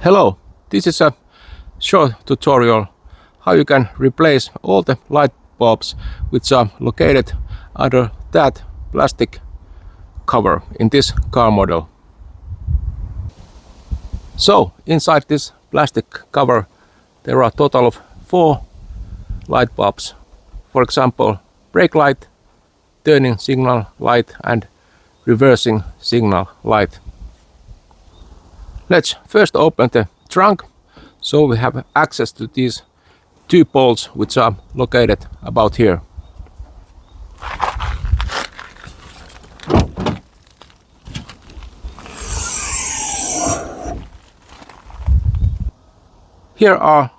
Hello, this is a short tutorial how you can replace all the light bulbs which are located under that plastic cover in this car model. So inside this plastic cover there are a total of 4 light bulbs. For example, brake light, turning signal light and reversing signal light. Let's first open the trunk so we have access to these 2 bolts which are located about here. Here are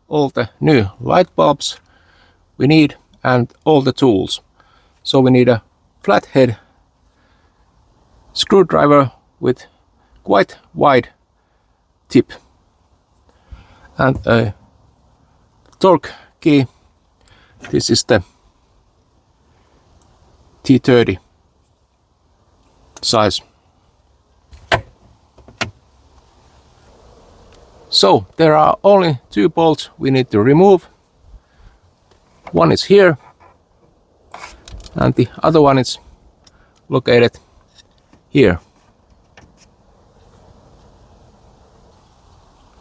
all the new light bulbs we need and all the tools. So we need a flathead screwdriver with quite wide tip and a torque key. This is the T30 size. So there are only 2 bolts we need to remove. One is here and the other one is located here.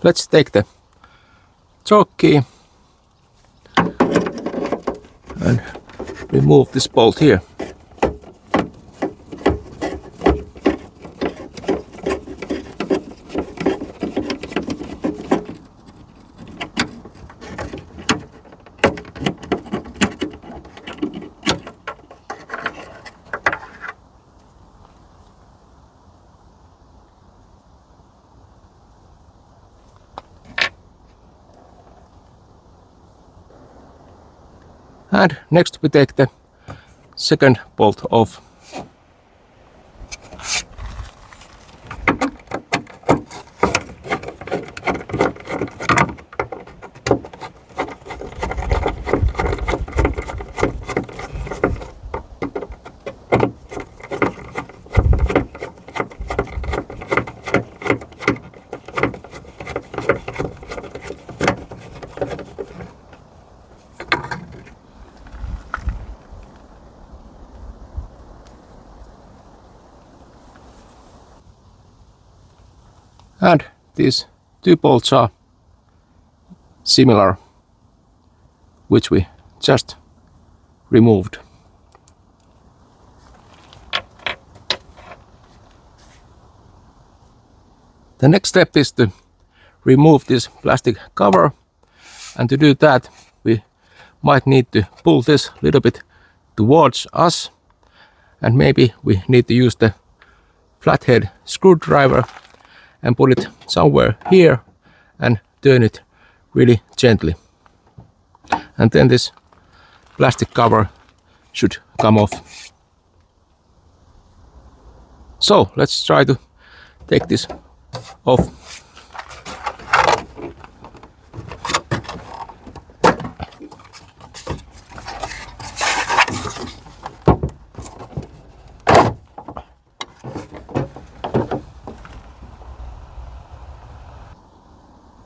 Let's take the torque key and remove this bolt here. And next we take the second bolt off. And these 2 bolts are similar, which we just removed. The next step is to remove this plastic cover, and to do that we might need to pull this a little bit towards us, and maybe we need to use the flathead screwdriver and put it somewhere here and turn it really gently. And then this plastic cover should come off. So let's try to take this off.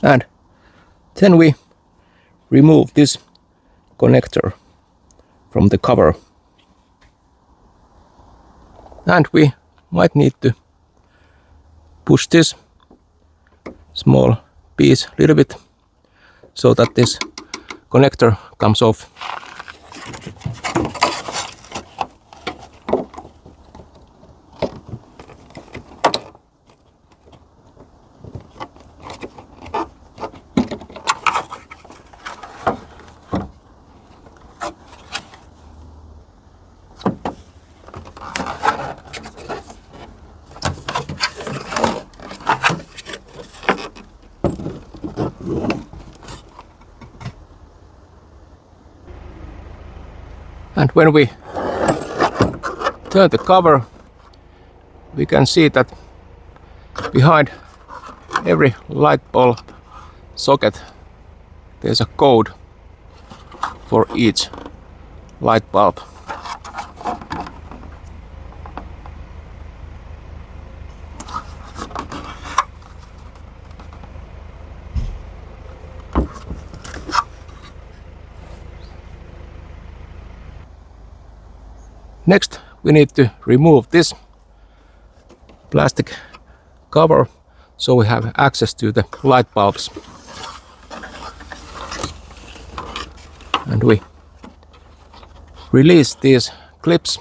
And then we remove this connector from the cover. And we might need to push this small piece a little bit so that this connector comes off. And when we turn the cover, we can see that behind every light bulb socket there's a code for each light bulb. Next we need to remove this plastic cover so we have access to the light bulbs. And we release these clips.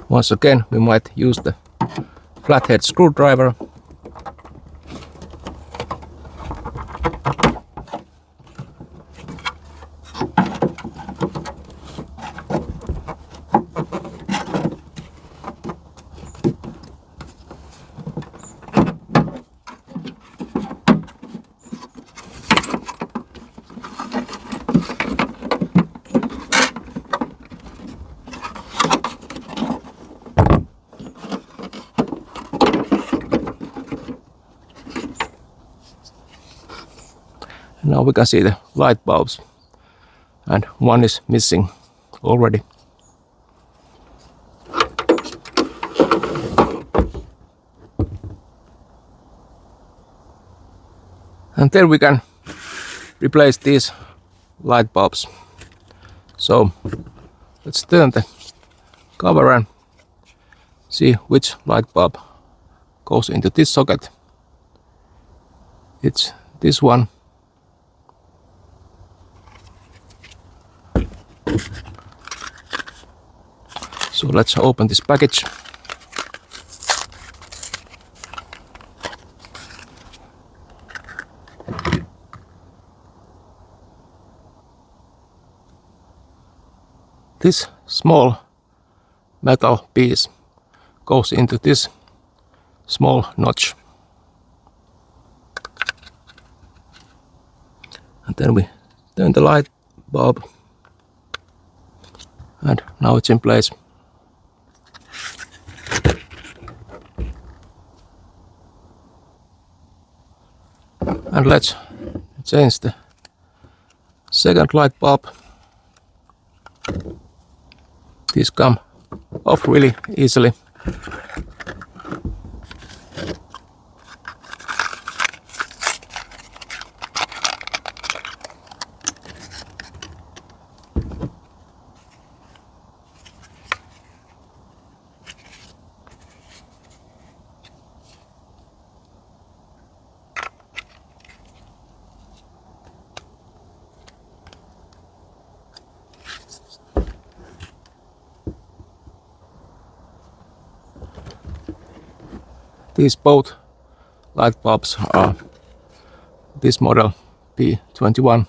Once again, we might use the flathead screwdriver. Now we can see the light bulbs, and one is missing already. And then we can replace these light bulbs. So let's turn the cover and see which light bulb goes into this socket. It's this one. So let's open this package. This small metal piece goes into this small notch. And then we turn the light bulb, and now it's in place. And let's change the second light bulb. These come off really easily. These both light bulbs are this model P21.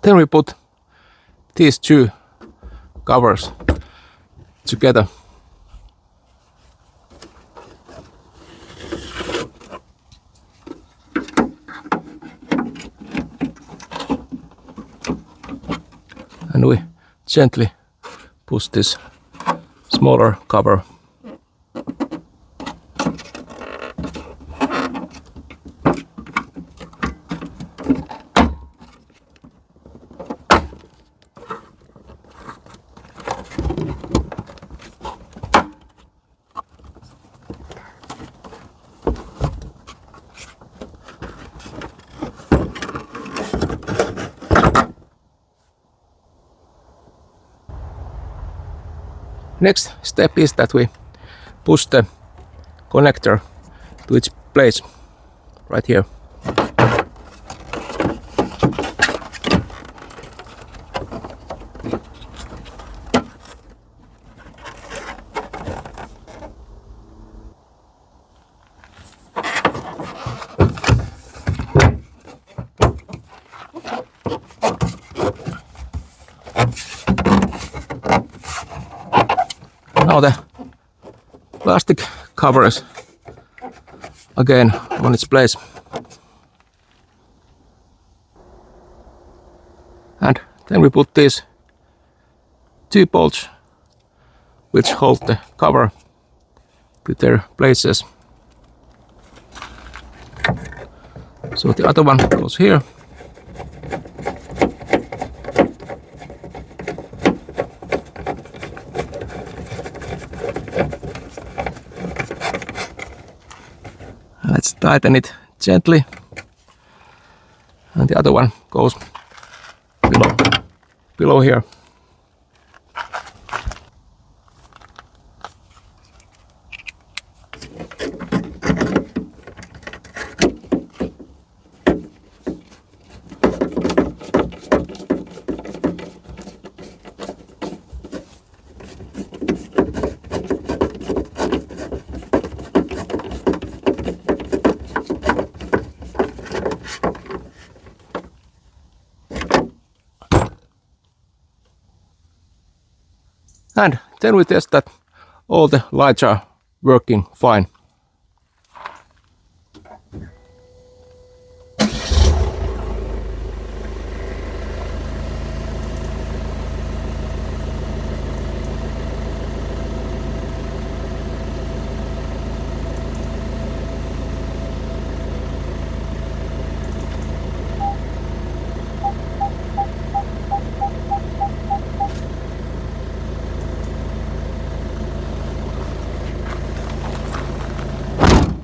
Then we put these two covers together. And we gently push this smaller cover. Next step is that we push the connector to its place right here. now the plastic cover is again on its place. And then we put these 2 bolts which hold the cover to their places. So the other one goes here. Let's tighten it gently. And the other one goes below here. And then we test that all the lights are working fine.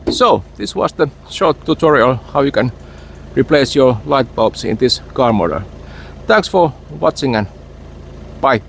So this was the short tutorial how you can replace your light bulbs in this car model. Thanks for watching and bye.